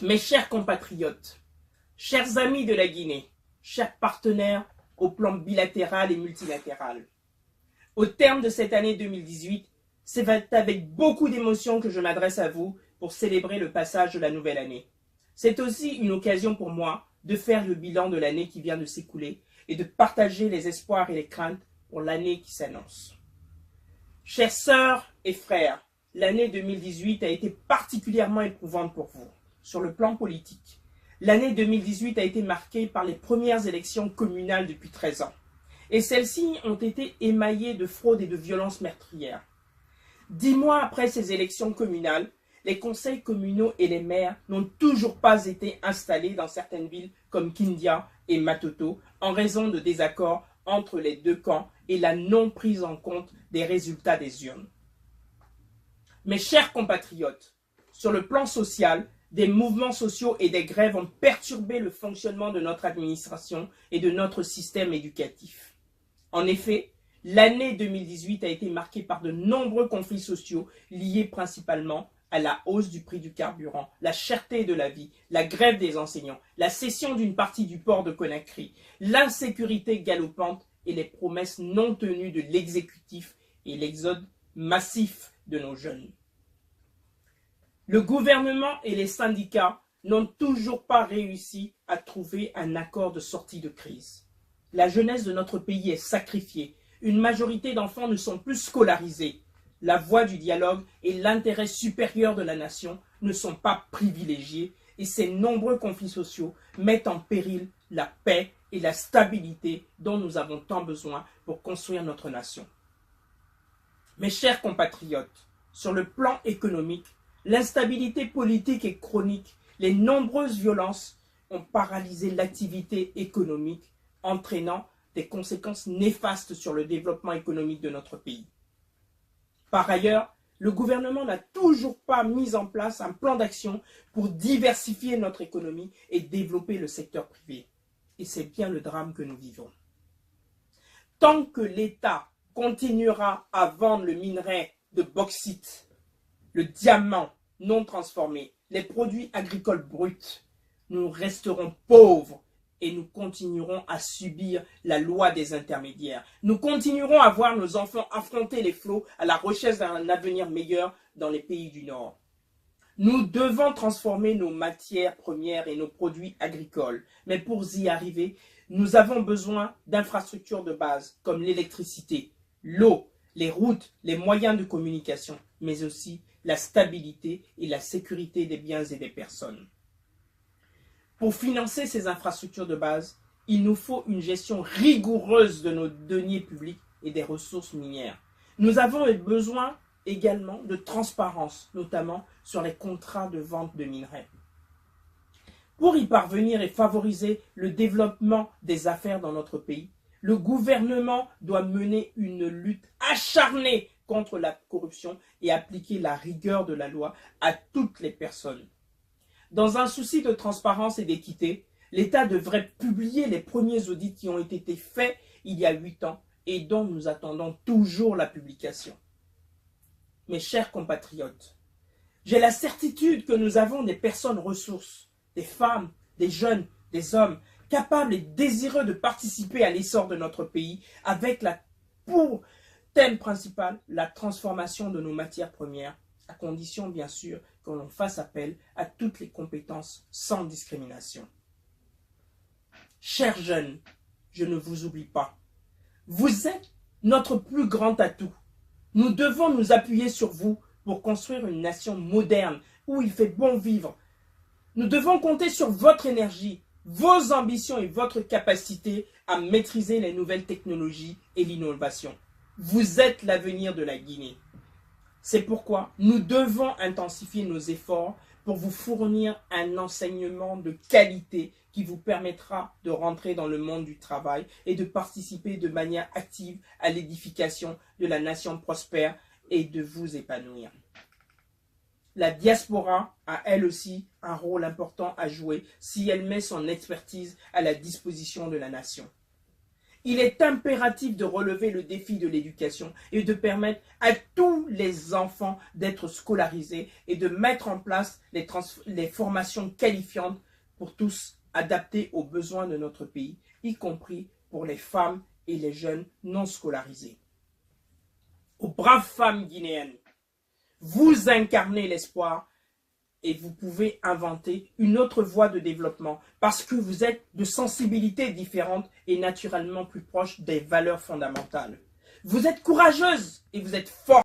Mes chers compatriotes, chers amis de la Guinée, chers partenaires au plan bilatéral et multilatéral, au terme de cette année 2018, c'est avec beaucoup d'émotion que je m'adresse à vous pour célébrer le passage de la nouvelle année. C'est aussi une occasion pour moi de faire le bilan de l'année qui vient de s'écouler et de partager les espoirs et les craintes pour l'année qui s'annonce. Chères sœurs et frères, l'année 2018 a été particulièrement éprouvante pour vous. Sur le plan politique, l'année 2018 a été marquée par les premières élections communales depuis 13 ans. Et celles-ci ont été émaillées de fraudes et de violences meurtrières. 10 mois après ces élections communales, les conseils communaux et les maires n'ont toujours pas été installés dans certaines villes comme Kindia et Matoto en raison de désaccords entre les deux camps et la non prise en compte des résultats des urnes. Mes chers compatriotes, sur le plan social, des mouvements sociaux et des grèves ont perturbé le fonctionnement de notre administration et de notre système éducatif. En effet, l'année 2018 a été marquée par de nombreux conflits sociaux liés principalement à la hausse du prix du carburant, la cherté de la vie, la grève des enseignants, la cession d'une partie du port de Conakry, l'insécurité galopante et les promesses non tenues de l'exécutif et l'exode massif de nos jeunes. Le gouvernement et les syndicats n'ont toujours pas réussi à trouver un accord de sortie de crise. La jeunesse de notre pays est sacrifiée. Une majorité d'enfants ne sont plus scolarisés. La voie du dialogue et l'intérêt supérieur de la nation ne sont pas privilégiés et ces nombreux conflits sociaux mettent en péril la paix et la stabilité dont nous avons tant besoin pour construire notre nation. Mes chers compatriotes, sur le plan économique, l'instabilité politique est chronique. Les nombreuses violences ont paralysé l'activité économique, entraînant des conséquences néfastes sur le développement économique de notre pays. Par ailleurs, le gouvernement n'a toujours pas mis en place un plan d'action pour diversifier notre économie et développer le secteur privé. Et c'est bien le drame que nous vivons. Tant que l'État continuera à vendre le minerai de bauxite, le diamant non transformé, les produits agricoles bruts, nous resterons pauvres et nous continuerons à subir la loi des intermédiaires. Nous continuerons à voir nos enfants affronter les flots à la recherche d'un avenir meilleur dans les pays du Nord. Nous devons transformer nos matières premières et nos produits agricoles. Mais pour y arriver, nous avons besoin d'infrastructures de base comme l'électricité, l'eau, les routes, les moyens de communication, mais aussi la stabilité et la sécurité des biens et des personnes. Pour financer ces infrastructures de base, il nous faut une gestion rigoureuse de nos deniers publics et des ressources minières. Nous avons besoin également de transparence, notamment sur les contrats de vente de minerais. Pour y parvenir et favoriser le développement des affaires dans notre pays, le gouvernement doit mener une lutte acharnée contre la corruption et appliquer la rigueur de la loi à toutes les personnes. Dans un souci de transparence et d'équité, l'État devrait publier les premiers audits qui ont été faits il y a 8 ans et dont nous attendons toujours la publication. Mes chers compatriotes, j'ai la certitude que nous avons des personnes ressources, des femmes, des jeunes, des hommes, capables et désireux de participer à l'essor de notre pays avec pour thème principal la transformation de nos matières premières, à condition bien sûr que l'on fasse appel à toutes les compétences sans discrimination. Chers jeunes, je ne vous oublie pas. Vous êtes notre plus grand atout. Nous devons nous appuyer sur vous pour construire une nation moderne où il fait bon vivre. Nous devons compter sur votre énergie, vos ambitions et votre capacité à maîtriser les nouvelles technologies et l'innovation. Vous êtes l'avenir de la Guinée. C'est pourquoi nous devons intensifier nos efforts pour vous fournir un enseignement de qualité qui vous permettra de rentrer dans le monde du travail et de participer de manière active à l'édification de la nation prospère et de vous épanouir. La diaspora a elle aussi un rôle important à jouer si elle met son expertise à la disposition de la nation. Il est impératif de relever le défi de l'éducation et de permettre à tous les enfants d'être scolarisés et de mettre en place les formations qualifiantes pour tous, adaptées aux besoins de notre pays, y compris pour les femmes et les jeunes non scolarisés. Aux braves femmes guinéennes, vous incarnez l'espoir et vous pouvez inventer une autre voie de développement parce que vous êtes de sensibilités différentes et naturellement plus proches des valeurs fondamentales. Vous êtes courageuses et vous êtes fortes.